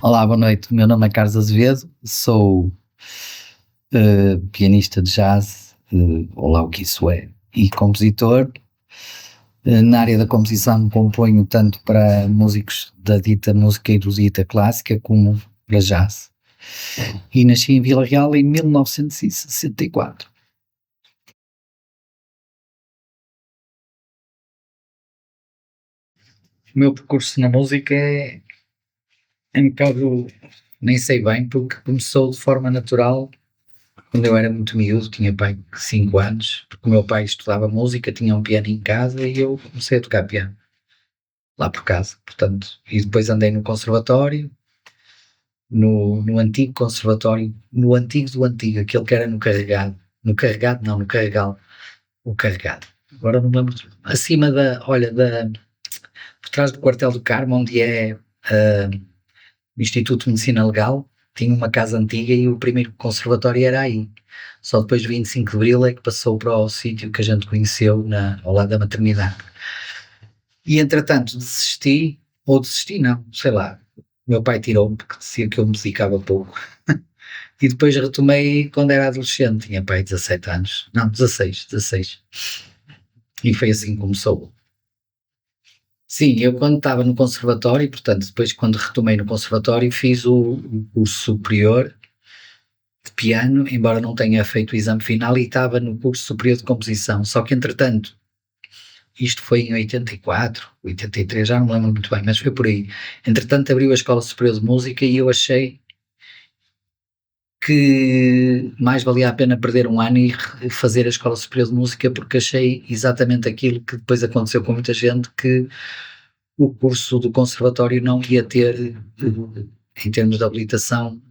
Olá, boa noite. O meu nome é Carlos Azevedo, sou pianista de jazz, ou lá o que isso é, e compositor. Na área da composição componho tanto para músicos da dita música erudita clássica como para jazz. E nasci em Vila Real em 1964. O meu percurso na música é um bocado, nem sei bem, porque começou de forma natural. Quando eu era muito miúdo, tinha pai 5 anos, porque o meu pai estudava música, tinha um piano em casa e eu comecei a tocar piano lá por casa, portanto, e depois andei no conservatório, no antigo conservatório, no antigo do antigo, aquele que era no carregado não, no carregal, o carregado. Agora não me lembro, acima por trás do quartel do Carmo, onde é o Instituto de Medicina Legal, tinha uma casa antiga e o primeiro conservatório era aí. Só depois de 25 de Abril é que passou para o sítio que a gente conheceu ao lado da maternidade. E entretanto desisti não, sei lá, meu pai tirou-me porque dizia que eu me dedicava pouco. E depois retomei quando era adolescente, tinha pai 17 anos, não, 16. E foi assim que começou. Sim, eu quando estava no conservatório, portanto, depois quando retomei no conservatório, fiz o curso superior de piano, embora não tenha feito o exame final, e estava no curso superior de composição. Só que entretanto, isto foi em 84, 83, já não me lembro muito bem, mas foi por aí. Entretanto, abriu a Escola Superior de Música e eu achei que mais valia a pena perder um ano e fazer a Escola Superior de Música, porque achei exatamente aquilo que depois aconteceu com muita gente, que o curso do conservatório não ia ter, em termos de habilitação,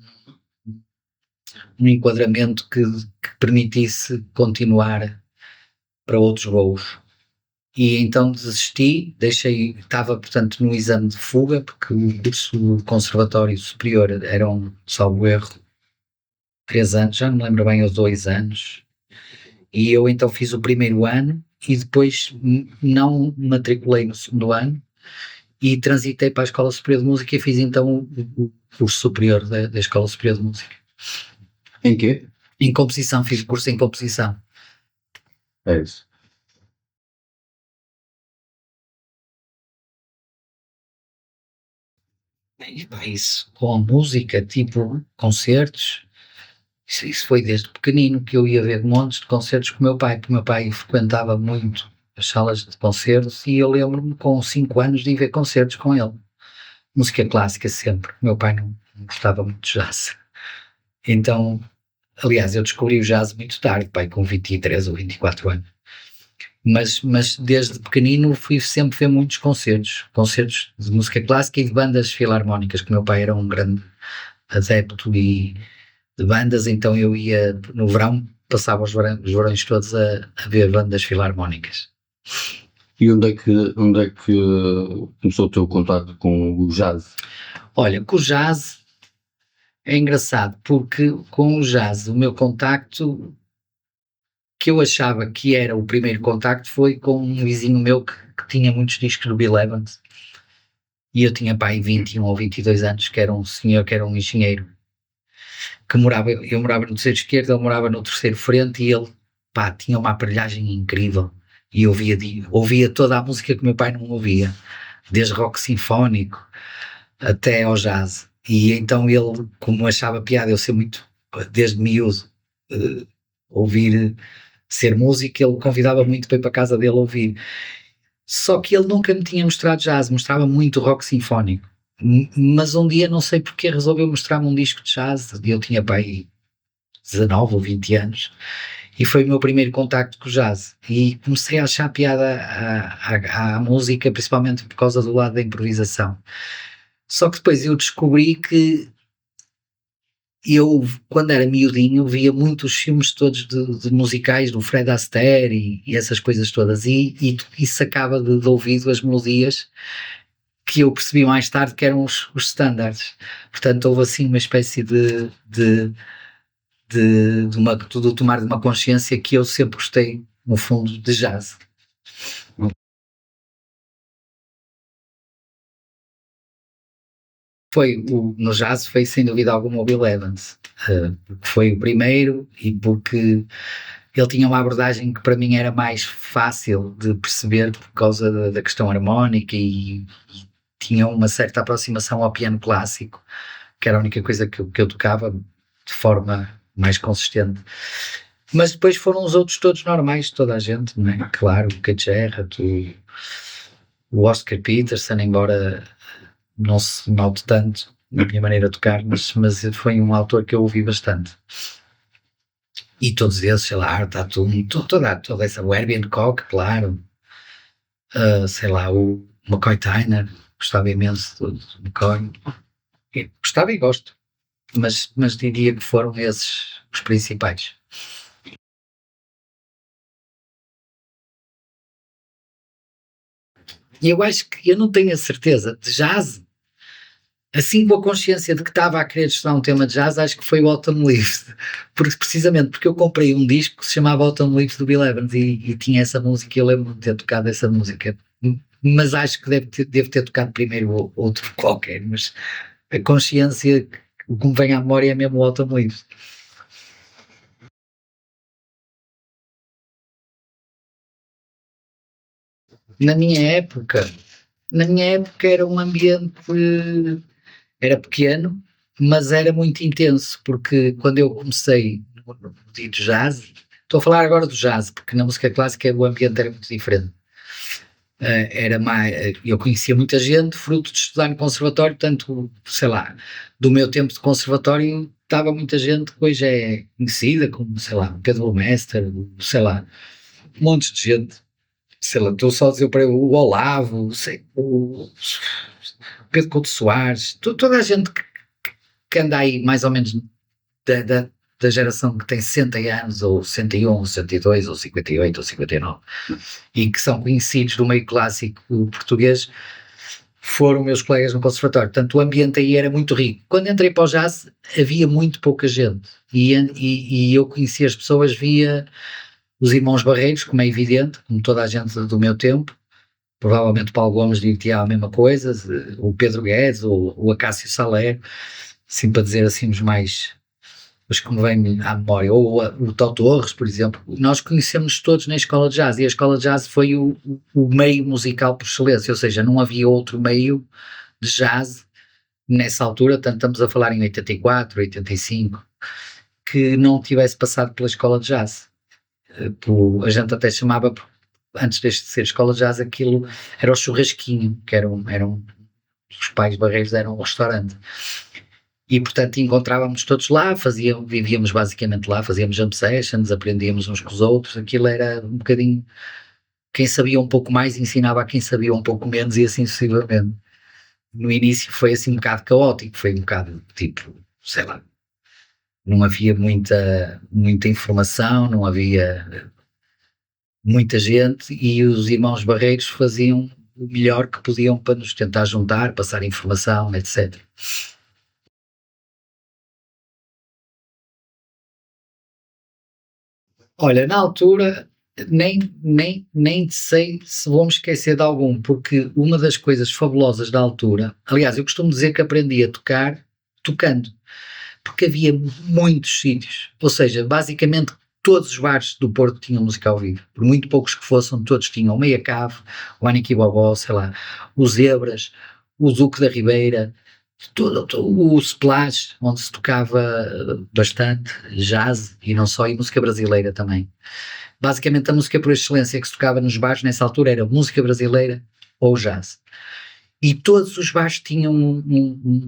um enquadramento que permitisse continuar para outros voos. E então desisti, estava portanto no exame de fuga, porque o curso do conservatório superior eram, salvo erro, 3 anos, já não me lembro bem, os 2 anos, e eu então fiz o primeiro ano e depois não me matriculei no segundo ano e transitei para a Escola Superior de Música e fiz então o curso superior da Escola Superior de Música. Em quê? Em composição, fiz o curso em composição. É isso. E pá, isso com a música, tipo concertos, isso foi desde pequenino que eu ia ver montes de concertos com o meu pai, porque o meu pai frequentava muito as salas de concertos e eu lembro-me com 5 anos de ir ver concertos com ele. Música clássica sempre, o meu pai não gostava muito de jazz. Então, aliás, eu descobri o jazz muito tarde, pai, com 23 ou 24 anos. Mas desde pequenino fui sempre ver muitos concertos de música clássica e de bandas filarmónicas, que o meu pai era um grande adepto de bandas, então eu ia no verão, passava os verões todos a ver bandas filarmónicas. E onde é que começou o teu contato com o jazz? Olha, com o jazz é engraçado, porque com o jazz o meu contacto, que eu achava que era o primeiro contacto, foi com um vizinho meu que tinha muitos discos do Bill Evans, e eu tinha pai 21 ou 22 anos, que era um senhor, que era um engenheiro, que morava, eu morava no terceiro esquerdo, ele morava no terceiro frente, e ele, pá, tinha uma aparelhagem incrível, e ouvia toda a música que meu pai não ouvia, desde rock sinfónico até ao jazz. E então ele, como achava piada eu ser muito, desde miúdo, eh, ouvir, ser músico, ele convidava muito para ir para a casa dele ouvir. Só que ele nunca me tinha mostrado jazz, mostrava muito rock sinfónico. Mas um dia, não sei porque, resolveu mostrar-me um disco de jazz, e eu tinha para aí 19 ou 20 anos, e foi o meu primeiro contacto com o jazz. E comecei a achar piada à música, principalmente por causa do lado da improvisação. Só que depois eu descobri que eu, quando era miudinho, via muitos filmes todos de musicais do Fred Astaire e essas coisas todas, e sacava de ouvido as melodias que eu percebi mais tarde que eram os standards. Portanto, houve assim uma espécie de tomar de uma consciência que eu sempre gostei, no fundo, de jazz. No jazz foi sem dúvida alguma o Bill Evans, porque foi o primeiro e porque ele tinha uma abordagem que para mim era mais fácil de perceber por causa da questão harmónica e tinha uma certa aproximação ao piano clássico, que era a única coisa que eu tocava de forma mais consistente. Mas depois foram os outros todos normais, toda a gente, não é? Claro, o Keith Jarrett, o Oscar Peterson, embora não se note tanto na minha maneira de tocar, mas foi um autor que eu ouvi bastante. E todos esses, sei lá, Art Tatum, toda essa, o Herbie Hancock, claro, sei lá, o McCoy Tyner, gostava imenso do McCoy, gostava e gosto, mas diria que foram esses os principais. E eu acho que eu não tenho a certeza de jazz, assim com a consciência de que estava a querer estudar um tema de jazz, acho que foi o Autumn Leaves, precisamente porque eu comprei um disco que se chamava Autumn Leaves do Bill Evans e tinha essa música e eu lembro-me de ter tocado essa música, mas acho que devo ter tocado primeiro outro qualquer, mas a consciência, o que me vem à memória é mesmo o Autumn Leaves. Na minha época, na minha época era um ambiente, era pequeno, mas era muito intenso, porque quando eu comecei no dito jazz, estou a falar agora do jazz, porque na música clássica o ambiente era muito diferente. Era mais, eu conhecia muita gente, fruto de estudar no conservatório, tanto, sei lá, do meu tempo de conservatório, estava muita gente que hoje é conhecida, como, sei lá, Pedro Mestre, sei lá, montes de gente, sei lá, estou só a dizer para o Olavo, sei, o Pedro Couto Soares, toda a gente que anda aí mais ou menos da, da, da geração que tem 60 anos, ou 61, ou 62, ou 58, ou 59, e que são conhecidos do meio clássico português, foram meus colegas no conservatório. Portanto, o ambiente aí era muito rico. Quando entrei para o jazz, havia muito pouca gente, e eu conhecia as pessoas via os irmãos Barreiros, como é evidente, como toda a gente do meu tempo. Provavelmente o Paulo Gomes diria a mesma coisa, o Pedro Guedes, o Acácio Saler, assim para dizer assim os que me vêm à memória, ou o Tó Torres, por exemplo. Nós conhecemos todos na escola de jazz, e a escola de jazz foi o meio musical por excelência, ou seja, não havia outro meio de jazz nessa altura, tanto estamos a falar em 84, 85, que não tivesse passado pela escola de jazz. A gente até chamava, antes de ser escola de jazz, aquilo era o churrasquinho, que eram os pais Barreiros eram um restaurante. E, portanto, encontrávamos todos lá, vivíamos basicamente lá, fazíamos jump sessions, aprendíamos uns com os outros, aquilo era um bocadinho, quem sabia um pouco mais ensinava a quem sabia um pouco menos e assim sucessivamente. No início foi assim um bocado caótico, foi um bocado tipo, sei lá, não havia muita informação, não havia muita gente e os irmãos Barreiros faziam o melhor que podiam para nos tentar juntar, passar informação, etc. Olha, na altura nem sei se vou me esquecer de algum, porque uma das coisas fabulosas da altura, aliás, eu costumo dizer que aprendi a tocar tocando, porque havia muitos sítios, ou seja, basicamente todos os bares do Porto tinham música ao vivo, por muito poucos que fossem, todos tinham o Meia Cave, o Aniki Bobó, sei lá, os Zebras, o Duque da Ribeira, o Splash, onde se tocava bastante jazz e não só, e música brasileira também. Basicamente a música por excelência que se tocava nos bares nessa altura era música brasileira ou jazz. E todos os bares tinham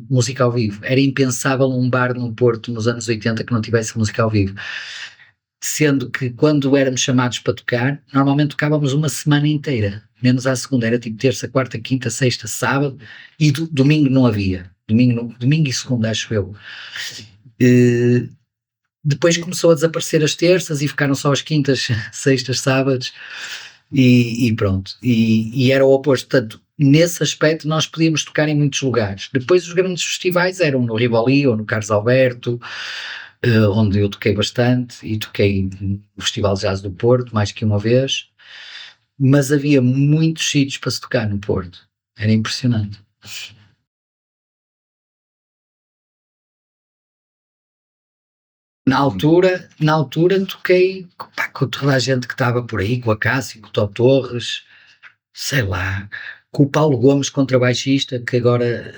música ao vivo. Era impensável um bar no Porto nos anos 80 que não tivesse música ao vivo. Sendo que quando éramos chamados para tocar, normalmente tocávamos uma semana inteira, menos à segunda, era tipo terça, quarta, quinta, sexta, sábado, e domingo não havia. Domingo e segunda, acho eu. Depois começou a desaparecer as terças e ficaram só as quintas, sextas, sábados e pronto. E era o oposto. Portanto, nesse aspecto nós podíamos tocar em muitos lugares. Depois os grandes festivais eram no Rivoli ou no Carlos Alberto, onde eu toquei bastante e toquei no Festival de Jazz do Porto mais que uma vez, mas havia muitos sítios para se tocar no Porto. Era impressionante. Na altura toquei, pá, com toda a gente que estava por aí, com a Cássio, com o Tó Torres, sei lá, com o Paulo Gomes, contrabaixista, que agora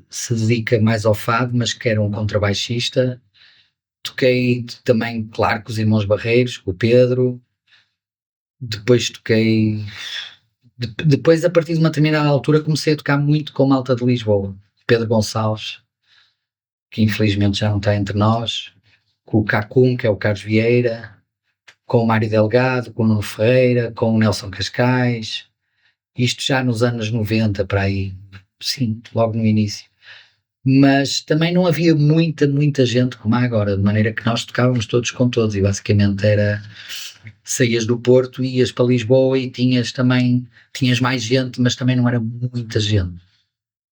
se dedica mais ao fado, mas que era um contrabaixista. Toquei também, claro, com os Irmãos Barreiros, com o Pedro. Depois toquei. Depois, a partir de uma determinada altura, comecei a tocar muito com malta de Lisboa. Pedro Gonçalves, que infelizmente já não está entre nós, com o Cacum, que é o Carlos Vieira, com o Mário Delgado, com o Nuno Ferreira, com o Nelson Cascais. Isto já nos anos 90, para aí, sim, logo no início. Mas também não havia muita gente como há agora, de maneira que nós tocávamos todos com todos e basicamente era, saías do Porto, ias para Lisboa e tinhas mais gente, mas também não era muita gente.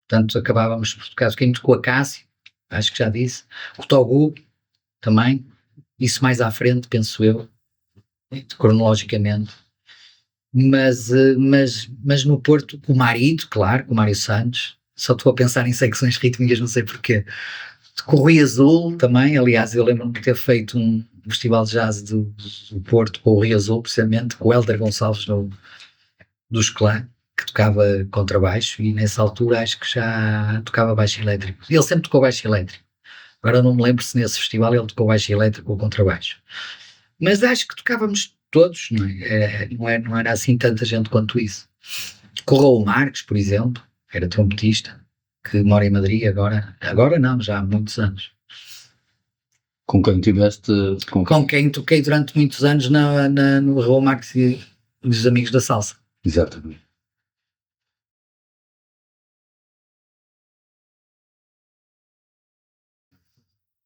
Portanto, acabávamos por tocar, toquei muito com a Cássio, acho que já disse, com o Togu também, isso mais à frente, penso eu, cronologicamente. Mas no Porto, com o Marito, claro, com o Mário Santos, só estou a pensar em secções rítmicas, não sei porquê. Com o Rui Azul também, aliás, eu lembro-me de ter feito um festival de jazz do Porto com o Rui Azul, precisamente, com o Hélder Gonçalves dos Clã, que tocava contrabaixo, e nessa altura acho que já tocava baixo elétrico. Ele sempre tocou baixo elétrico. Agora não me lembro se nesse festival ele tocou baixo elétrico ou contrabaixo. Mas acho que tocávamos todos, não era assim tanta gente quanto isso. Com o Raul Marques, por exemplo, era trompetista, que mora em Madrid agora não, já há muitos anos. Com quem tiveste... Com quem toquei durante muitos anos no Raul Marques e os Amigos da Salsa. Exatamente.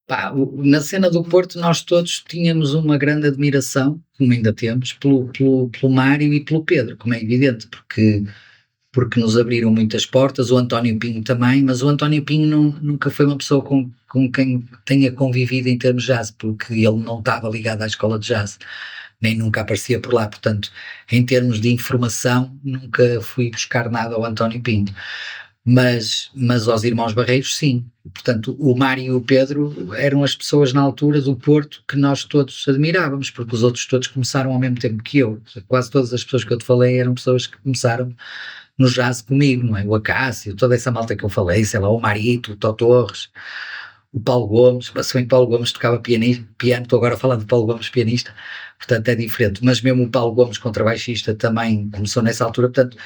Pá, na cena do Porto nós todos tínhamos uma grande admiração, como ainda temos, pelo Mário e pelo Pedro, como é evidente, porque nos abriram muitas portas, o António Pinho também, mas o António Pinho nunca foi uma pessoa com quem tenha convivido em termos de jazz, porque ele não estava ligado à escola de jazz, nem nunca aparecia por lá, portanto, em termos de informação, nunca fui buscar nada ao António Pinho. Mas aos Irmãos Barreiros, sim. Portanto, o Mário e o Pedro eram as pessoas na altura do Porto que nós todos admirávamos, porque os outros todos começaram ao mesmo tempo que eu. Quase todas as pessoas que eu te falei eram pessoas que começaram no jazz comigo, não é? O Acácio, toda essa malta que eu falei, sei lá, o Marito, o Tó Torres, o Paulo Gomes, mas se bem que Paulo Gomes tocava piano, estou agora a falar de Paulo Gomes pianista, portanto é diferente, mas mesmo o Paulo Gomes contrabaixista também começou nessa altura, portanto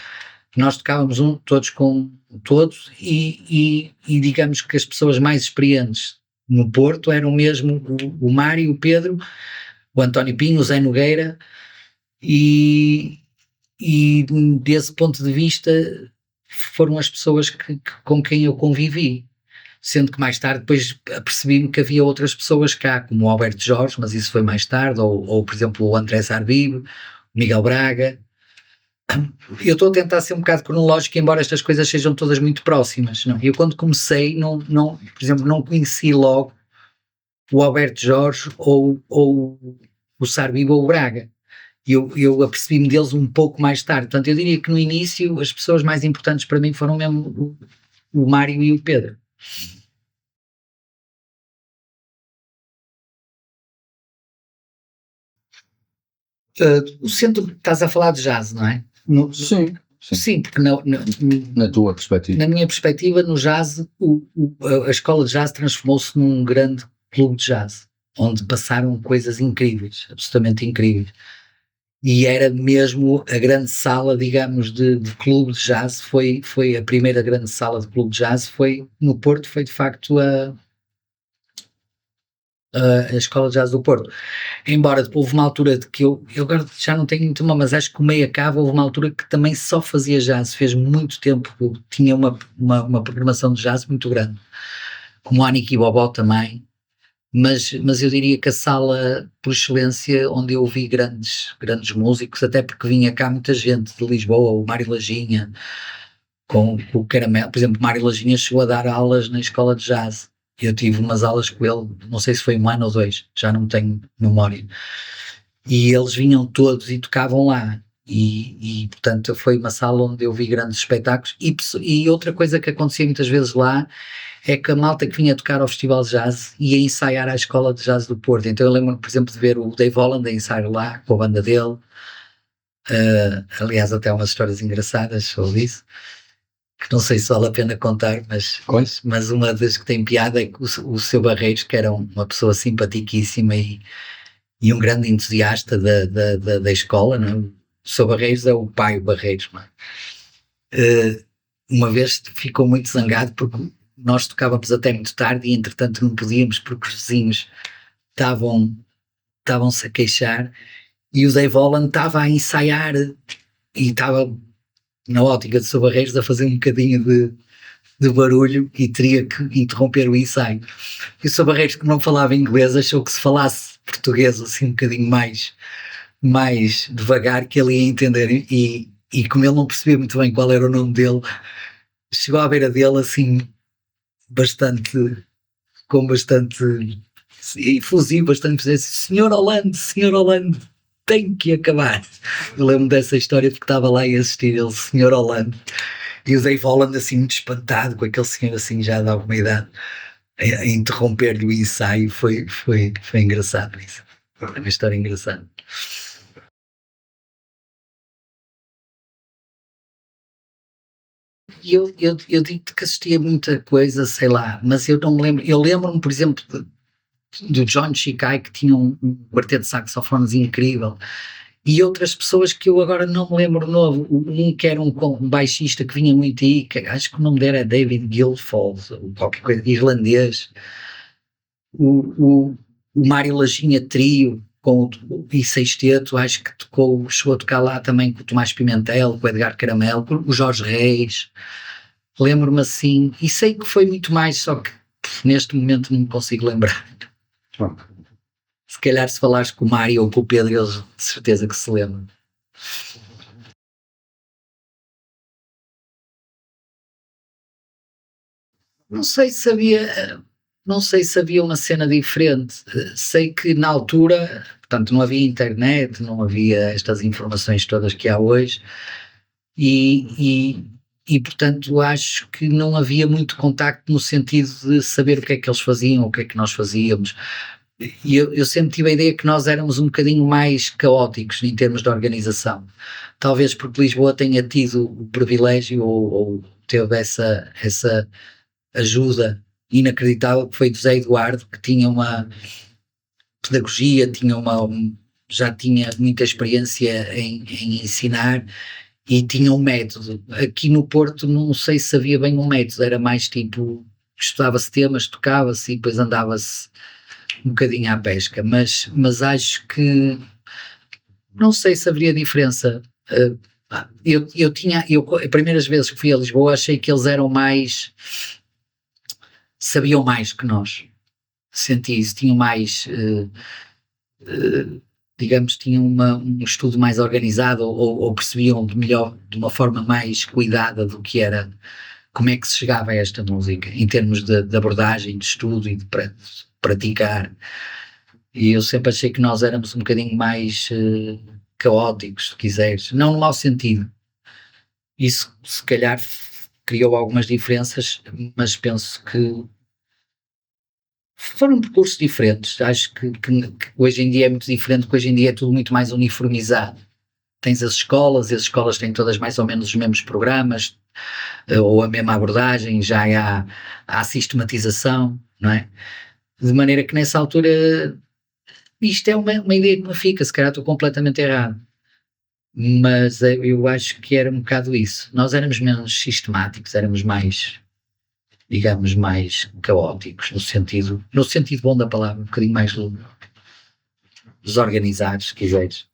nós tocávamos todos com todos e digamos que as pessoas mais experientes no Porto eram mesmo o Mário, o Pedro, o António Pinho, o Zé Nogueira e desse ponto de vista foram as pessoas com quem eu convivi, sendo que mais tarde depois apercebi-me que havia outras pessoas cá, como o Alberto Jorge, mas isso foi mais tarde, ou por exemplo o André Sarbib, o Miguel Braga. Eu estou a tentar ser um bocado cronológico, embora estas coisas sejam todas muito próximas. Não? Eu quando comecei, por exemplo, não conheci logo o Alberto Jorge ou o Sarbib ou o Braga. Eu apercebi-me deles um pouco mais tarde. Portanto, eu diria que no início as pessoas mais importantes para mim foram mesmo o Mário e o Pedro. O centro, estás a falar de jazz, não é? Sim. Sim, porque Na tua perspectiva. na minha perspectiva, no jazz, a escola de jazz transformou-se num grande clube de jazz, onde passaram coisas incríveis, absolutamente incríveis. E era mesmo a grande sala, digamos, de clube de jazz, foi a primeira grande sala de clube de jazz, foi no Porto, foi de facto a Escola de Jazz do Porto. Embora depois houve uma altura de que eu agora já não tenho muito mal, mas acho que o meio acaba, houve uma altura que também só fazia jazz, fez muito tempo, tinha uma programação de jazz muito grande, como a Aniki Bobó também, mas eu diria que a sala por excelência onde eu ouvi grandes músicos, até porque vinha cá muita gente de Lisboa, o Mário Lajinha, com o Caramelo, por exemplo, o Mário Lajinha chegou a dar aulas na escola de jazz. Eu tive umas aulas com ele, não sei se foi 1 ano ou 2, já não tenho memória. E eles vinham todos e tocavam lá. portanto foi uma sala onde eu vi grandes espetáculos e outra coisa que acontecia muitas vezes lá é que a malta que vinha tocar ao Festival de Jazz ia ensaiar à Escola de Jazz do Porto. Então eu lembro-me, por exemplo, de ver o Dave Holland a ensaiar lá com a banda dele. Aliás, até há umas histórias engraçadas sobre isso, que não sei se vale a pena contar, mas uma das que tem piada é que o seu Barreiros, que era uma pessoa simpaticíssima e um grande entusiasta da escola, não é? O seu Barreiros é o pai Barreiros, não é? Uma vez ficou muito zangado porque nós tocávamos até muito tarde e entretanto não podíamos porque os vizinhos estavam-se a queixar e o Dave Holland estava a ensaiar e estava na ótica de seu Barreiros a fazer um bocadinho de barulho e teria que interromper o ensaio. E o seu Barreiros, que não falava inglês, achou que se falasse português assim um bocadinho mais devagar que ele ia entender e como ele não percebia muito bem qual era o nome dele, chegou à beira dele assim com bastante efusivo, bastante assim, Senhor Holland, tem que acabar. Eu lembro dessa história porque estava lá a assistir ele, Senhor Holland, e o Dave Holland assim muito espantado com aquele senhor assim já de alguma idade a interromper-lhe o ensaio. Foi engraçado isso, foi uma história engraçada. E eu digo-te que assistia muita coisa, sei lá, mas eu não me lembro. Eu lembro-me, por exemplo, do John Shikai, que tinha um quarteto de saxofones incrível, e outras pessoas que eu agora não me lembro de novo. Um que era um baixista que vinha muito aí, que acho que o nome dele é David Guilfoyle, ou qualquer coisa, irlandês. O Mário Lajinha Trio, com o sexteto, acho que chegou a tocar lá também com o Tomás Pimentel, com o Edgar Caramelo, com o Jorge Reis. Lembro-me assim, e sei que foi muito mais, só que neste momento não me consigo lembrar. Se calhar se falares com o Mário ou com o Pedro, eles de certeza que se lembram. Não sei se havia, não sei se havia uma cena diferente. Sei que na altura, portanto, não havia internet, não havia estas informações todas que há hoje, e portanto acho que não havia muito contacto no sentido de saber o que é que eles faziam, o que é que nós fazíamos. E eu sempre tive a ideia que nós éramos um bocadinho mais caóticos em termos de organização. Talvez porque Lisboa tenha tido o privilégio ou teve essa ajuda inacreditável que foi do Zé Eduardo, que tinha uma pedagogia, já tinha muita experiência em ensinar e tinha um método. Aqui no Porto não sei se havia bem um método, era mais tipo, estudava-se temas, tocava-se e depois andava-se um bocadinho à pesca, mas acho que não sei se haveria diferença. Eu as primeiras vezes que fui a Lisboa achei que eles eram mais, sabiam mais que nós, senti isso, tinham mais, digamos, tinham um estudo mais organizado ou percebiam de uma forma mais cuidada do que era, como é que se chegava a esta música, em termos de abordagem, de estudo e de praticar. E eu sempre achei que nós éramos um bocadinho mais caóticos, se quiseres, não no mau sentido. Isso se calhar criou algumas diferenças, mas penso que foram percursos diferentes. Acho que hoje em dia é muito diferente, porque hoje em dia é tudo muito mais uniformizado. Tens as escolas têm todas mais ou menos os mesmos programas, ou a mesma abordagem, já há sistematização, não é? De maneira que nessa altura isto é uma ideia que me fica, se calhar estou completamente errado, mas eu acho que era um bocado isso. Nós éramos menos sistemáticos, éramos mais, digamos, mais caóticos, no sentido bom da palavra, um bocadinho mais desorganizados, se quiseres.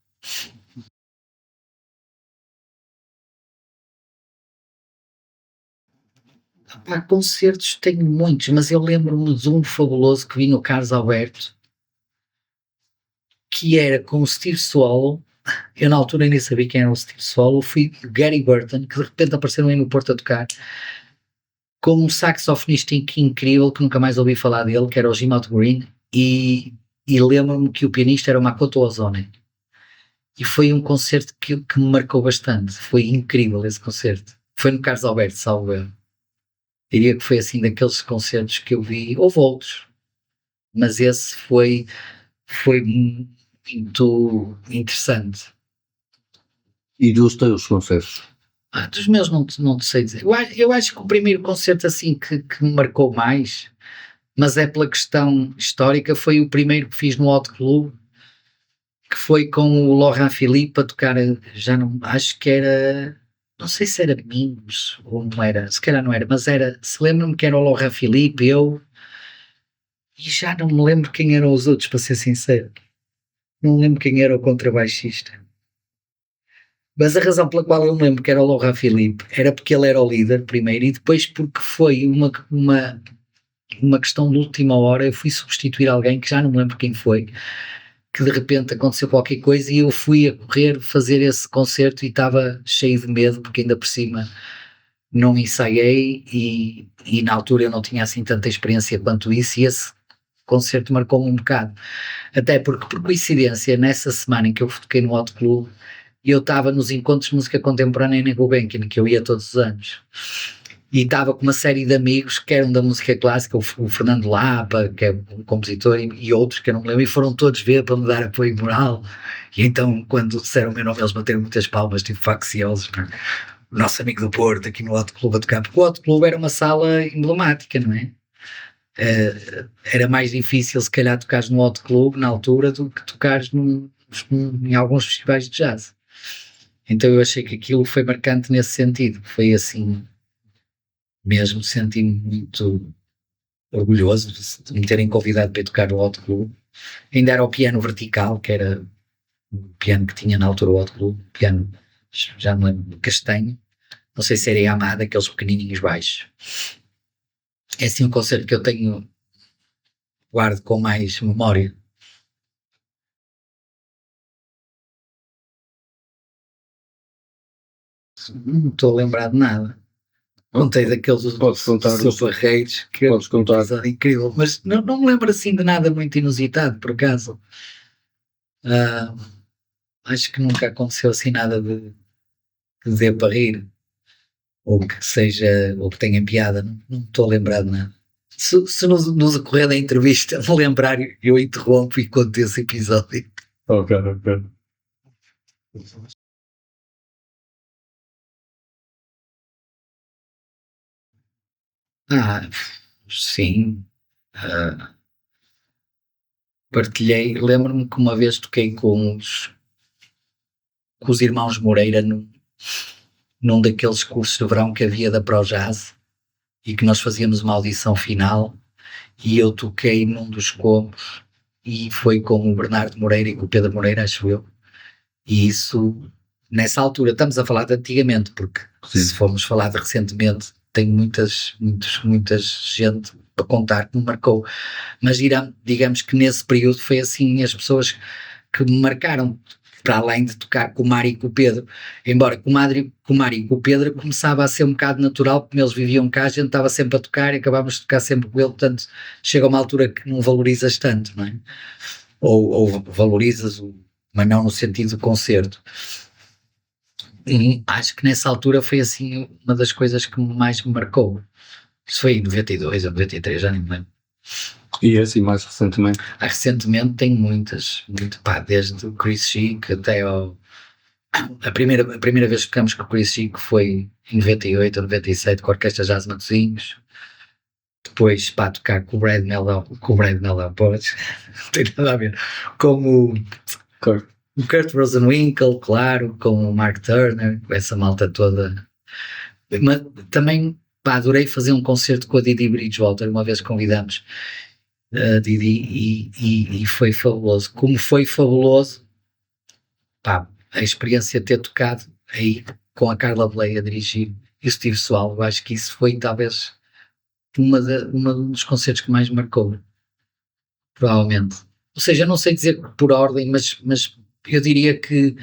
Pá, concertos tenho muitos, mas eu lembro-me de um fabuloso que vinha o Carlos Alberto, que era com o Steve Swallow. Eu na altura nem sabia quem era o Steve Swallow, fui o Gary Burton, que de repente apareceram aí no Porto a tocar, com um saxofonista incrível, que nunca mais ouvi falar dele, que era o Jim Green, e lembro-me que o pianista era o Makoto Ozone. e foi um concerto que me marcou bastante. Foi incrível esse concerto. Foi no Carlos Alberto, salvo eu. Diria que foi assim daqueles concertos que eu vi, houve outros, mas esse foi muito interessante. E dos teus concertos? Dos meus não te sei dizer. Eu acho que o primeiro concerto assim que me marcou mais, mas é pela questão histórica, foi o primeiro que fiz no Hot Club, que foi com o Laurent Philippe a tocar, já não, acho que era, não sei se era Mingos ou não era, se calhar não era, mas era, se lembro-me que era o Laurent Philippe, eu, e já não me lembro quem eram os outros, para ser sincero. Não me lembro quem era o contrabaixista. Mas a razão pela qual eu me lembro que era o Laurent Philippe era porque ele era o líder primeiro e depois porque foi uma questão de última hora, eu fui substituir alguém que já não me lembro quem foi, que de repente aconteceu qualquer coisa e eu fui a correr fazer esse concerto e estava cheio de medo porque ainda por cima não ensaiei e na altura eu não tinha assim tanta experiência quanto isso e esse concerto marcou-me um bocado. Até porque, por coincidência, nessa semana em que eu toquei no Hot Club, eu estava nos encontros de música contemporânea na Gulbenkian, que eu ia todos os anos. E estava com uma série de amigos que eram da música clássica, o Fernando Lapa, que é um compositor, e outros que eu não me lembro, e foram todos ver para me dar apoio moral. E então, quando disseram o meu nome, eles bateram muitas palmas, tipo facciosos, o nosso amigo do Porto, aqui no Hot Club a tocar, porque o Hot Club era uma sala emblemática, não é? Era mais difícil se calhar tocares no Hot Club na altura do que tocares em alguns festivais de jazz. Então eu achei que aquilo foi marcante nesse sentido, foi assim, mesmo senti-me muito orgulhoso de me terem convidado para ir tocar no Hot Club. Ainda era o piano vertical, que era o piano que tinha na altura o Hot Club, piano, já me lembro, castanho, não sei se era Yamaha, aqueles pequenininhos baixos. É assim um concerto que eu tenho, guardo com mais memória. Não estou a lembrar de nada. Contei daqueles Podes contar. Super Reis, que é um Podes contar. episódio incrível, mas não me lembro assim de nada muito inusitado, por acaso. Ah, acho que nunca aconteceu assim nada que dê para rir, ou que seja, ou que tenha piada, não estou a lembrar de nada. Se no decorrer da entrevista me lembrar, eu interrompo e conto esse episódio. Ok, ok. Sim. Partilhei, lembro-me que uma vez toquei com os irmãos Moreira num daqueles cursos de verão que havia da ProJazz e que nós fazíamos uma audição final e eu toquei num dos combos e foi com o Bernardo Moreira e com o Pedro Moreira, acho eu. E isso, nessa altura, estamos a falar de antigamente, porque se formos falar de recentemente, tem muita gente para contar que me marcou. Mas digamos que nesse período foi assim as pessoas que me marcaram, para além de tocar com o Mário e com o Pedro, embora com o Mário e com o Pedro começava a ser um bocado natural, como eles viviam cá, a gente estava sempre a tocar e acabávamos de tocar sempre com ele, portanto chega a uma altura que não valorizas tanto, não é? Ou valorizas, mas não no sentido de concerto. E acho que nessa altura foi assim uma das coisas que mais me marcou. Isso foi em 92 ou 93, já nem me lembro. E assim, mais recentemente? Recentemente tem muitas, desde o Chris Chick até ao... A primeira vez que tocamos com o Chris Chick foi em 98 ou 97 com a Orquestra Jazz Matosinhos. Depois, tocar com o Brad Mehldau, podes, não tem nada a ver, com o Kurt Rosenwinkel, claro, com o Mark Turner, com essa malta toda. Mas também, adorei fazer um concerto com a Didi Bridgewater, uma vez convidamos a Didi e foi fabuloso. Como foi fabuloso, a experiência de ter tocado aí com a Carla Bley a dirigir e o Steve Swallow, eu acho que isso foi talvez um dos concertos que mais me marcou, provavelmente. Ou seja, não sei dizer por ordem, mas eu diria que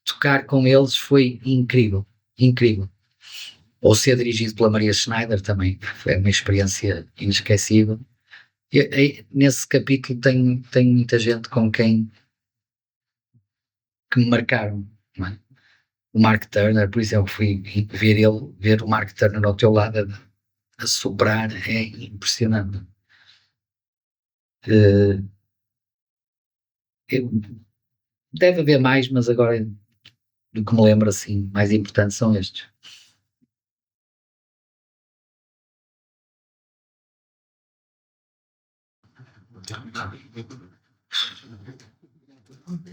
tocar com eles foi incrível, incrível. Ou ser dirigido pela Maria Schneider também, foi uma experiência inesquecível. Nesse capítulo tem muita gente com quem que me marcaram, não é? O Mark Turner, por exemplo, fui ver o Mark Turner ao teu lado a soprar, é impressionante. Eh, Deve haver mais, mas agora do que me lembro assim, mais importantes são estes.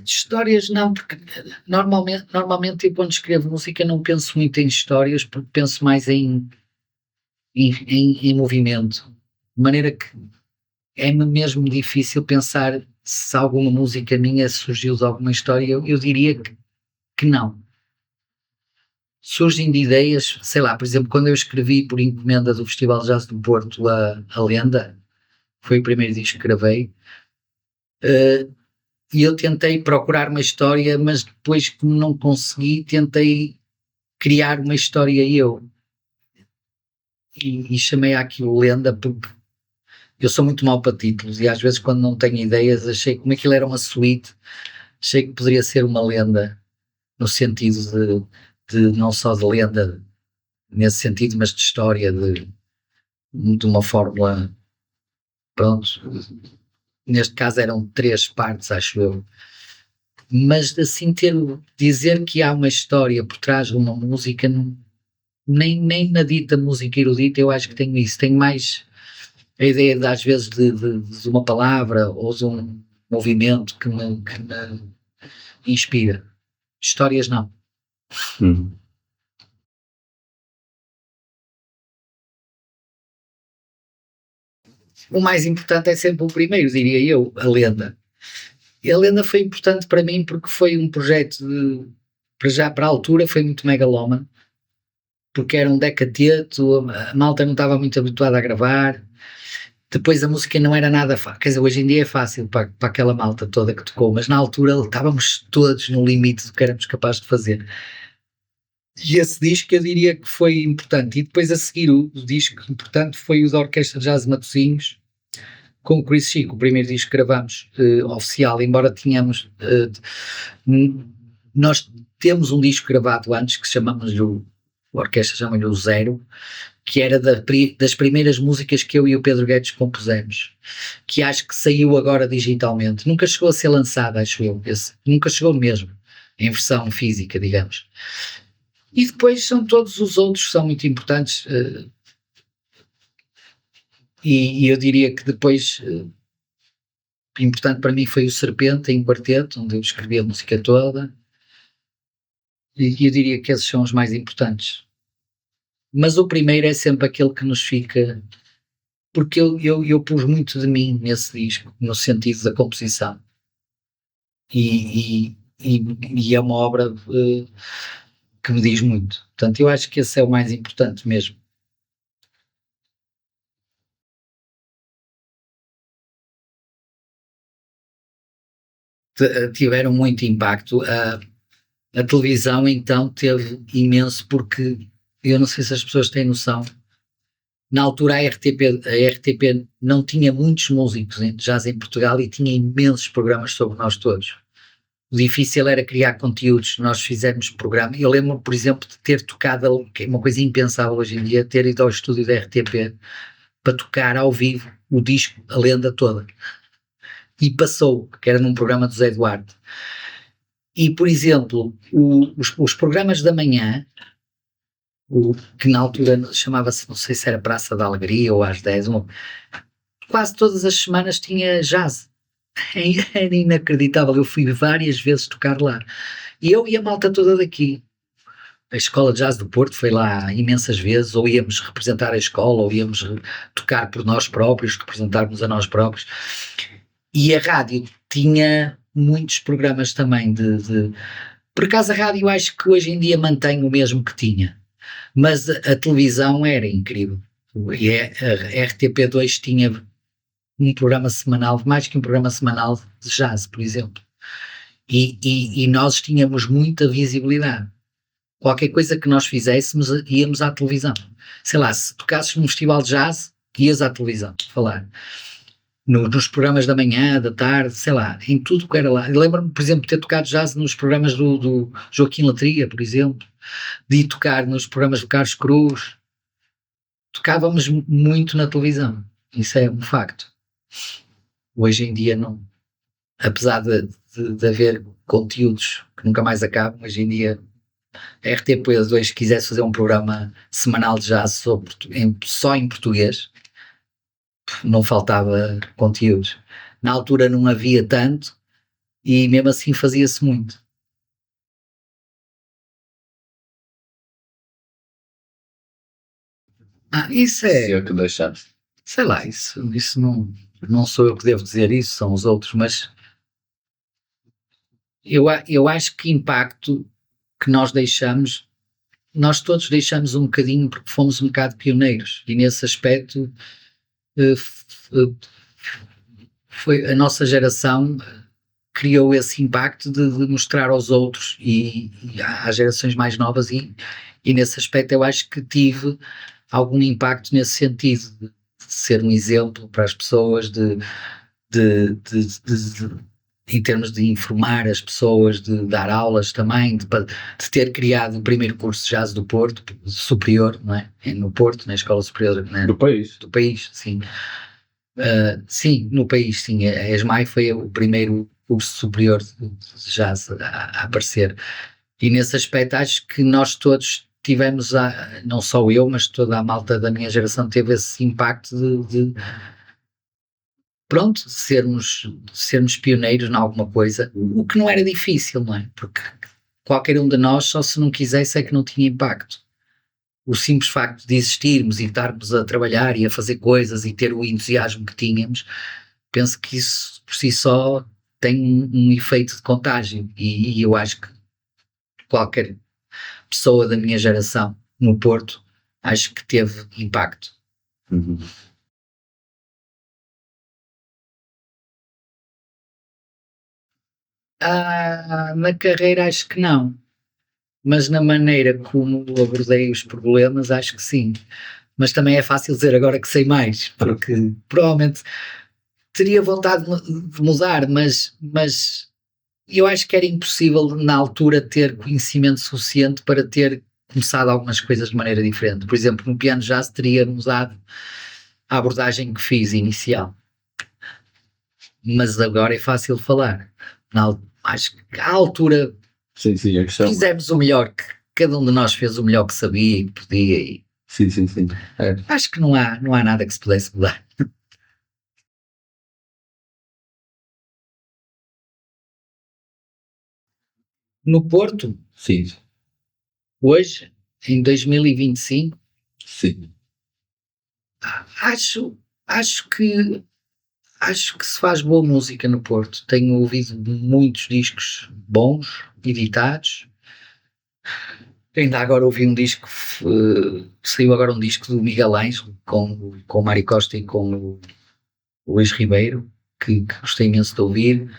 Histórias não, porque normalmente eu quando escrevo música não penso muito em histórias, porque penso mais em movimento. De maneira que é-me mesmo difícil pensar se alguma música minha surgiu de alguma história, eu diria que não. Surgem de ideias, sei lá, por exemplo, quando eu escrevi por encomenda do Festival de Jazz do Porto a Lenda, foi o primeiro disco que gravei, e eu tentei procurar uma história, mas depois como não consegui, tentei criar uma história eu. E chamei aquilo Lenda porque eu sou muito mau para títulos e às vezes quando não tenho ideias achei como aquilo era uma suíte, achei que poderia ser uma lenda no sentido de não só de lenda nesse sentido, mas de história, de uma fórmula, pronto, neste caso eram 3 partes, acho eu, mas assim dizer que há uma história por trás de uma música, nem na dita música erudita eu acho que tenho isso, tenho mais a ideia de, às vezes de uma palavra ou de um movimento que me inspira. Histórias não. Uhum. O mais importante é sempre o primeiro, diria eu, a Lenda. E a Lenda foi importante para mim porque foi um projeto para a altura foi muito megalómano, porque era um decateto, a malta não estava muito habituada a gravar, depois a música não era nada fácil, quer dizer, hoje em dia é fácil para aquela malta toda que tocou, mas na altura estávamos todos no limite do que éramos capazes de fazer. E esse disco eu diria que foi importante. E depois a seguir o disco importante foi o da Orquestra de Jazz de Matosinhos, com o Chris Chico, o primeiro disco que gravámos oficial, embora tínhamos. Nós temos um disco gravado antes que chamamos a orquestra chama-lhe o Zero, que era das primeiras músicas que eu e o Pedro Guedes compusemos, que acho que saiu agora digitalmente. Nunca chegou a ser lançada, acho eu. Nunca chegou mesmo, em versão física, digamos. E depois são todos os outros que são muito importantes, e eu diria que depois importante para mim foi o Serpente em quarteto, onde eu escrevi a música toda, e eu diria que esses são os mais importantes. Mas o primeiro é sempre aquele que nos fica, porque eu pus muito de mim nesse disco, no sentido da composição, e é uma obra que me diz muito. Portanto, eu acho que esse é o mais importante mesmo. Tiveram muito impacto. A televisão então teve imenso, porque eu não sei se as pessoas têm noção, na altura a RTP não tinha muitos músicos de jazz em Portugal e tinha imensos programas sobre nós todos. O difícil era criar conteúdos, nós fizemos programa, eu lembro por exemplo de ter tocado, que é uma coisa impensável hoje em dia, ter ido ao estúdio da RTP para tocar ao vivo o disco, a lenda toda, e passou, que era num programa do Zé Eduardo. E, por exemplo, os programas da manhã, que na altura chamava-se, não sei se era Praça da Alegria ou às 10, quase todas as semanas tinha jazz. Era inacreditável, eu fui várias vezes tocar lá. E eu e a malta toda daqui. A Escola de Jazz do Porto foi lá imensas vezes, ou íamos representar a escola, ou íamos tocar por nós próprios, representarmos a nós próprios. E a rádio tinha muitos programas também Por acaso a rádio acho que hoje em dia mantém o mesmo que tinha, mas a televisão era incrível. E a RTP2 tinha um programa semanal, mais que um programa semanal de jazz, por exemplo. E nós tínhamos muita visibilidade. Qualquer coisa que nós fizéssemos, íamos à televisão. Sei lá, se tocasses num festival de jazz, ias à televisão falar. nos programas da manhã, da tarde, sei lá, em tudo que era lá. Eu lembro-me, por exemplo, de ter tocado jazz nos programas do Joaquim Latria, por exemplo, de ir tocar nos programas do Carlos Cruz. Tocávamos muito na televisão, isso é um facto. Hoje em dia não, apesar de haver conteúdos que nunca mais acabam, hoje em dia a RTP2 se quisesse fazer um programa semanal de jazz só em português, não faltava conteúdos. Na altura não havia tanto e mesmo assim fazia-se muito. Isso Se é, é que deixaste. sei lá, isso não sou eu que devo dizer isso, são os outros, mas eu acho que impacto que nós deixamos, nós todos deixamos um bocadinho porque fomos um bocado pioneiros e nesse aspecto eh, foi a nossa geração criou esse impacto de mostrar aos outros e às gerações mais novas e nesse aspecto eu acho que tive algum impacto nesse sentido de ser um exemplo para as pessoas de em termos de informar as pessoas, de dar aulas também, de ter criado o primeiro curso de jazz do Porto, superior, não é? No Porto, na Escola Superior, né? Do país, sim. Sim, no país, sim. A ESMAI foi o primeiro curso superior de jazz a aparecer. E nesse aspecto acho que nós todos tivemos, não só eu, mas toda a malta da minha geração teve esse impacto pronto, sermos pioneiros em alguma coisa, o que não era difícil, não é? Porque qualquer um de nós, só se não quisesse, é que não tinha impacto. O simples facto de existirmos e estarmos a trabalhar e a fazer coisas e ter o entusiasmo que tínhamos, penso que isso por si só tem um efeito de contágio e eu acho que qualquer pessoa da minha geração no Porto acho que teve impacto. Uhum. Na carreira acho que não, mas na maneira como abordei os problemas acho que sim. Mas também é fácil dizer agora que sei mais, porque provavelmente teria vontade de mudar, mas eu acho que era impossível na altura ter conhecimento suficiente para ter começado algumas coisas de maneira diferente. Por exemplo, no piano jazz teria mudado a abordagem que fiz inicial, mas agora é fácil falar. Acho que à altura Sim, a questão. fizemos o melhor que cada um de nós fez o melhor que sabia e que podia e Sim. É. acho que não há nada que se pudesse mudar. No Porto, Sim. hoje, em 2025, Sim. acho, acho que acho que se faz boa música no Porto. Tenho ouvido muitos discos bons, editados. Ainda agora ouvi um disco, saiu agora um disco do Miguel Ângelo com o Mário Costa e com o Luís Ribeiro, que gostei imenso de ouvir.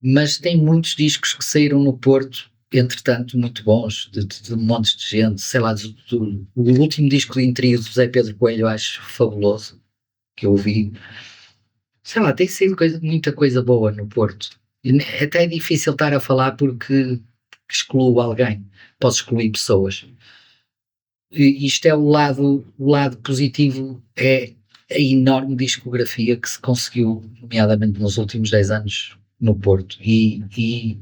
Mas tem muitos discos que saíram no Porto, entretanto, muito bons, de montes de gente, sei lá, o último disco de trio do José Pedro Coelho eu acho fabuloso, que eu ouvi. Sei lá, tem sido muita coisa boa no Porto. Até é difícil estar a falar porque excluo alguém, posso excluir pessoas. E isto é o lado positivo, é a enorme discografia que se conseguiu, nomeadamente nos últimos 10 anos, no Porto. E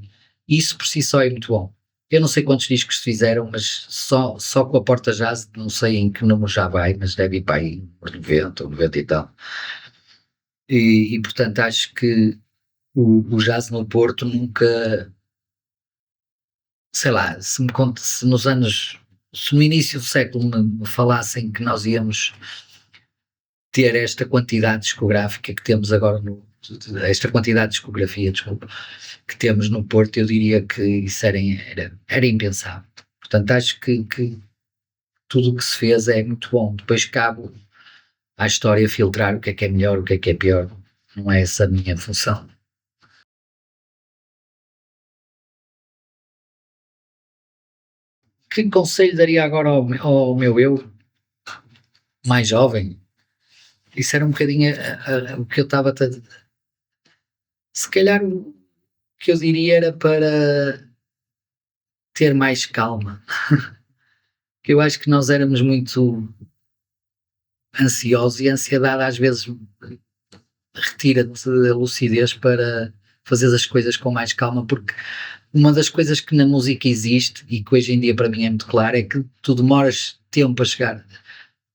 isso por si só é muito bom. Eu não sei quantos discos se fizeram, mas só com a Porta Jazz, não sei em que número já vai, mas deve ir para aí, por 90 ou 90 e tal. Portanto acho que o jazz no Porto nunca, sei lá, se nos anos, se no início do século me falassem que nós íamos ter esta quantidade discográfica que temos agora esta quantidade de discografia, desculpa, que temos no Porto, eu diria que isso era impensável. Portanto, acho que tudo o que se fez é muito bom. Depois cabe à história filtrar o que é melhor, o que é pior. Não é essa a minha função. Que conselho daria agora ao meu eu mais jovem? isso era um bocadinho o que eu estava a se calhar o que eu diria era para ter mais calma, que eu acho que nós éramos muito ansiosos e a ansiedade às vezes retira-te a lucidez para fazer as coisas com mais calma, porque uma das coisas que na música existe e que hoje em dia para mim é muito claro é que tu demoras tempo a chegar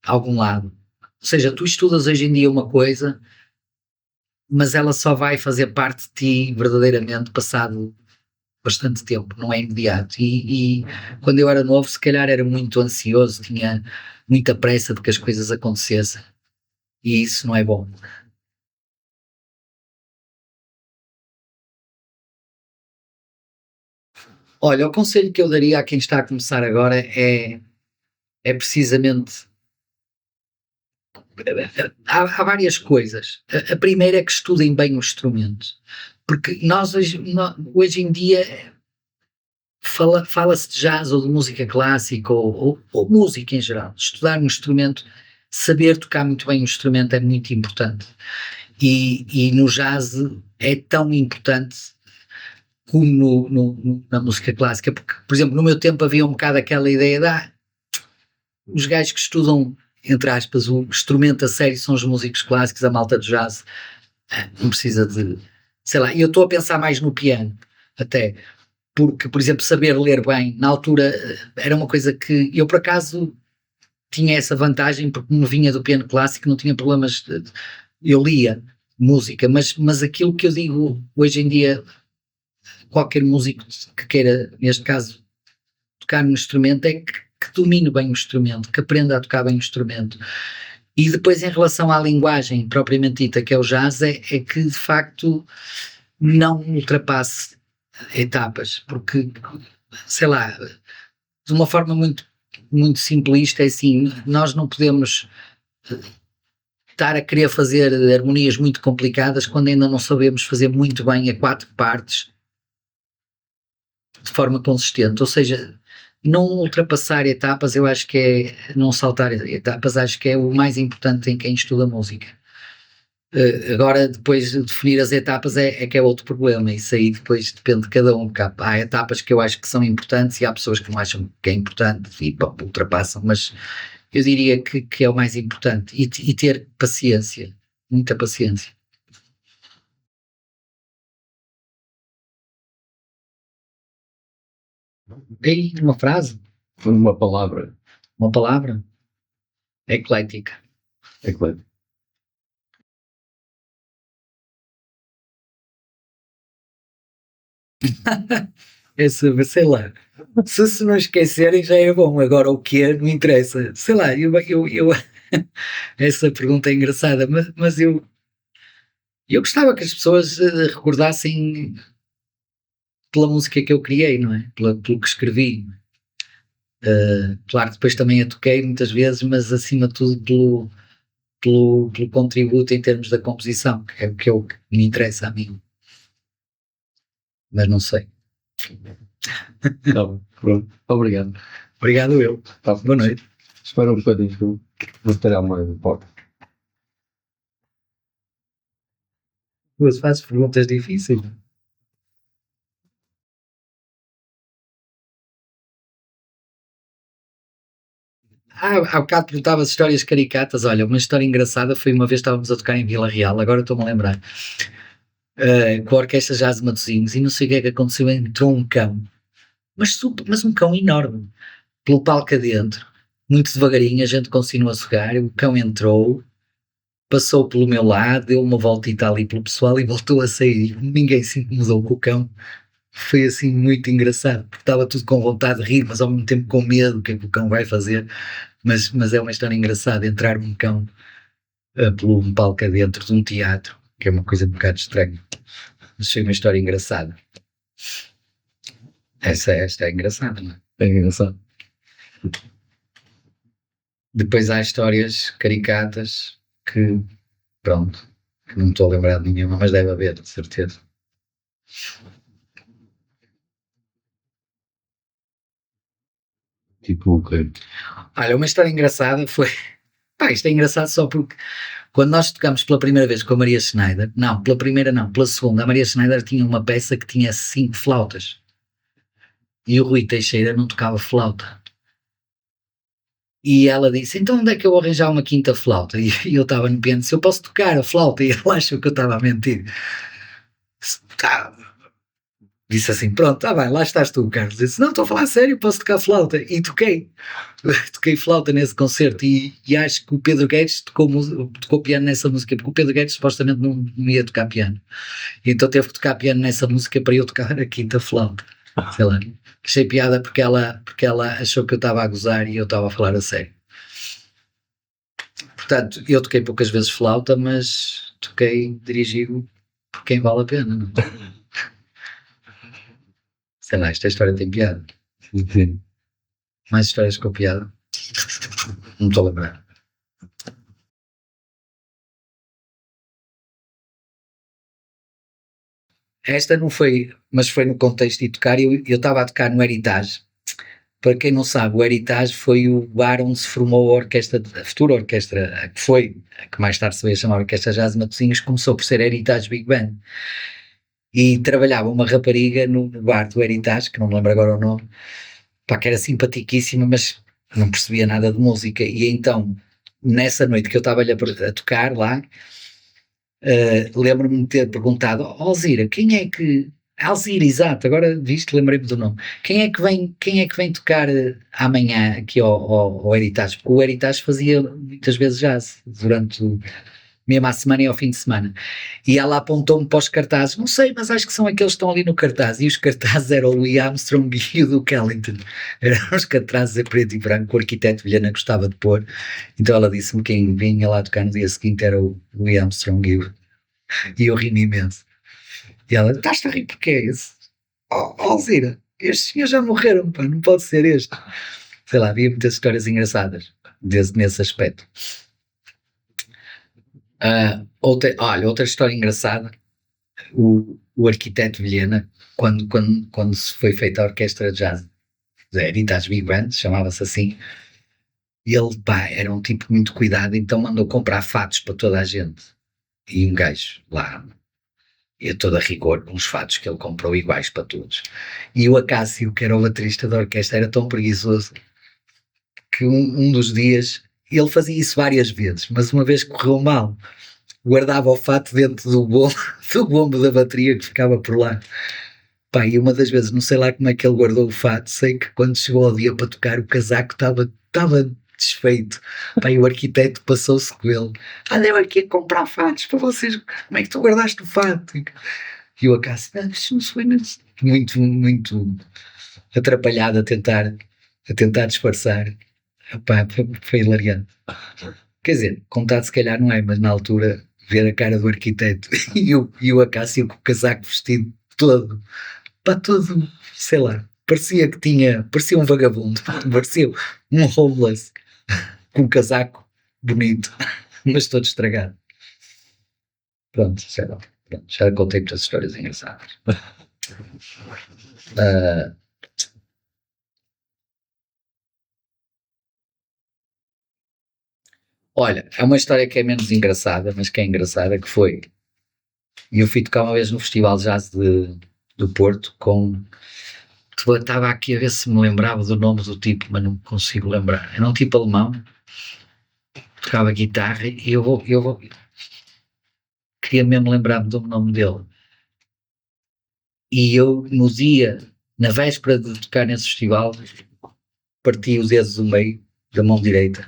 a algum lado. Ou seja, tu estudas hoje em dia uma coisa, mas ela só vai fazer parte de ti verdadeiramente passado bastante tempo, não é imediato. E quando eu era novo, se calhar era muito ansioso, tinha muita pressa de que as coisas acontecessem, e isso não é bom. Olha, o conselho que eu daria a quem está a começar agora é precisamente. Há várias coisas. A primeira é que estudem bem o instrumento, porque hoje em dia fala-se de jazz ou de música clássica ou música em geral. Estudar um instrumento, saber tocar muito bem o instrumento é muito importante. E no jazz é tão importante como na música clássica, porque, por exemplo, no meu tempo havia um bocado aquela ideia de os gajos que estudam, entre aspas, o instrumento a sério são os músicos clássicos, a malta do jazz não precisa de, sei lá, e eu estou a pensar mais no piano, até, porque, por exemplo, saber ler bem, na altura era uma coisa que eu por acaso tinha essa vantagem, porque me vinha do piano clássico, não tinha problemas, eu lia música, mas aquilo que eu digo hoje em dia, qualquer músico que queira, neste caso, tocar no instrumento, é que domine bem o instrumento, que aprenda a tocar bem o instrumento. E depois, em relação à linguagem propriamente dita, que é o jazz, é que de facto não ultrapasse etapas, porque, sei lá, de uma forma muito simplista, é assim, nós não podemos estar a querer fazer harmonias muito complicadas quando ainda não sabemos fazer muito bem a quatro partes de forma consistente, ou seja, não ultrapassar etapas, eu acho que não saltar etapas, acho que é o mais importante em quem estuda música. Agora, depois de definir as etapas, é que é outro problema. Isso aí depois depende de cada um. Porque há etapas que eu acho que são importantes e há pessoas que não acham que é importante e pá, ultrapassam, mas eu diria que é o mais importante. E ter paciência, muita paciência. E uma frase, Uma palavra. uma palavra, eclética. É claro. Esse, sei lá. Se não esquecerem já é bom, agora o que é, não interessa. Sei lá, essa pergunta é engraçada, mas eu gostava que as pessoas recordassem pela música que eu criei, não é? Pelo que escrevi. Claro, depois também a toquei muitas vezes, mas acima de tudo pelo contributo em termos da composição, que é o que me interessa a mim. Mas não sei. Tá bom. Pronto. Obrigado. Obrigado eu. Tá. Boa noite. Espera um bocadinho que eu vou tirar uma porta. Duas fazes perguntas difíceis. Há bocado perguntava histórias caricatas. Olha, uma história engraçada foi uma vez estávamos a tocar em Vila Real, agora estou-me a lembrar, com a Orquestra Jazz de Matosinhos, e não sei o que é que aconteceu, entrou um cão, mas um cão enorme, pelo palco adentro, muito devagarinho, a gente continua a jogar, o cão entrou, passou pelo meu lado, deu uma voltita ali pelo pessoal e voltou a sair. Ninguém se incomodou com o cão. Foi assim muito engraçado, porque estava tudo com vontade de rir, mas ao mesmo tempo com medo, o que é que o cão vai fazer? Mas é uma história engraçada, entrar um cão pelo um palco adentro de um teatro, que é uma coisa um bocado estranha. Mas foi uma história engraçada. Esta é engraçada, não é? É engraçado. Depois há histórias caricatas que, pronto, que não me estou a lembrar de nenhuma, mas deve haver, de certeza. Tipo o quê? Olha, uma história engraçada foi Pá, isto é engraçado só porque quando nós tocamos pela primeira vez com a Maria Schneider, não, pela primeira não, pela segunda, a Maria Schneider tinha uma peça que tinha 5 flautas e o Rui Teixeira não tocava flauta. E ela disse: então onde é que eu vou arranjar uma quinta flauta? E eu estava no piano, se eu posso tocar a flauta, e ela achou que eu estava a mentir. Tá. Disse assim: pronto, tá bem, lá estás tu, Carlos. Disse: não, estou a falar a sério, posso tocar flauta. E toquei. Toquei flauta nesse concerto e acho que o Pedro Guedes tocou piano nessa música, porque o Pedro Guedes supostamente não ia tocar piano. E então teve que tocar piano nessa música para eu tocar a quinta flauta. Sei lá. Achei piada porque ela achou que eu estava a gozar e eu estava a falar a sério. Portanto, eu toquei poucas vezes flauta, mas toquei dirigido por quem vale a pena. Não? Sei lá, esta história tem piada. Sim. Mais histórias com piada? Não estou a lembrar. Esta não foi, mas foi no contexto de tocar. Eu estava a tocar no Heritage. Para quem não sabe, o Heritage foi o bar onde se formou a futura orquestra, a que foi, a que mais tarde se veio chamar Orquestra Jazz de Matosinhos, começou por ser Heritage Big Band. E trabalhava uma rapariga no bar do Heritage, que não me lembro agora o nome, pá, que era simpaticíssima, mas não percebia nada de música. E então, nessa noite que eu estava a tocar lá, lembro-me de ter perguntado: Alzira, quem é que. Alzira, exato, agora viste, lembrei-me do nome. Quem é que vem tocar amanhã aqui ao Heritage? Porque o Heritage fazia muitas vezes jazz, mesmo à semana e ao fim de semana. E ela apontou-me para os cartazes, não sei, mas acho que são aqueles que estão ali no cartaz. E os cartazes eram o Louis Armstrong e o Duke Ellington. Eram os cartazes a preto e branco que o arquiteto Vilhena gostava de pôr. Então ela disse-me que quem vinha lá tocar no dia seguinte era o Louis Armstrong e eu ri-me imenso. E ela: estás-te a rir porque é esse? Oh, Alzira, estes senhores já morreram, pá, não pode ser este. Sei lá, havia muitas histórias engraçadas nesse aspecto. Outra história engraçada: o arquiteto Vilhena, quando se foi feita a orquestra de jazz da Heritage Big Band, chamava-se assim, ele, pá, era um tipo muito cuidado, então mandou comprar fatos para toda a gente. E um gajo lá, e a todo a rigor, uns fatos que ele comprou iguais para todos. E o Acácio, que era o baterista da orquestra, era tão preguiçoso que um dos dias, ele fazia isso várias vezes, mas uma vez correu mal, guardava o fato dentro do bombo da bateria que ficava por lá. Pá, e uma das vezes, não sei lá como é que ele guardou o fato, sei que quando chegou ao dia para tocar, o casaco estava desfeito. Pá, e o arquiteto passou-se com ele: andei aqui a comprar fatos para vocês, como é que tu guardaste o fato? E o Acácio: isto não se foi muito, muito atrapalhado a tentar disfarçar. Pá, foi hilariante. Quer dizer, contado se calhar não é, mas na altura ver a cara do arquiteto e o Acácio com o casaco vestido todo, pá, todo, sei lá, parecia um vagabundo, parecia um homeless com um casaco bonito, mas todo estragado. Pronto, já contei muitas histórias engraçadas. Olha, é uma história que é menos engraçada, mas que é engraçada, que foi, eu fui tocar uma vez no Festival de Jazz do Porto estava aqui a ver se me lembrava do nome do tipo, mas não consigo lembrar. Era um tipo alemão, tocava guitarra e eu queria mesmo lembrar-me do nome dele. E eu, na véspera de tocar nesse festival, parti os dedos do meio da mão direita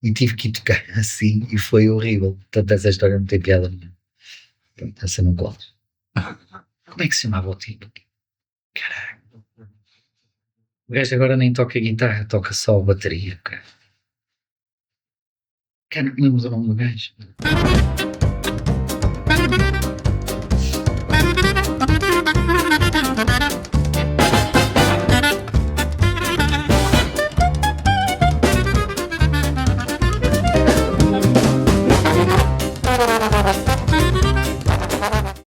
e tive que ir tocar assim e foi horrível. Portanto, essa história não tem piada nenhuma. Pronto, essa não conta. Como é que se chamava o tipo? Caralho. O gajo agora nem toca guitarra, toca só bateria, cara. Cara, não me lembro do nome do gajo.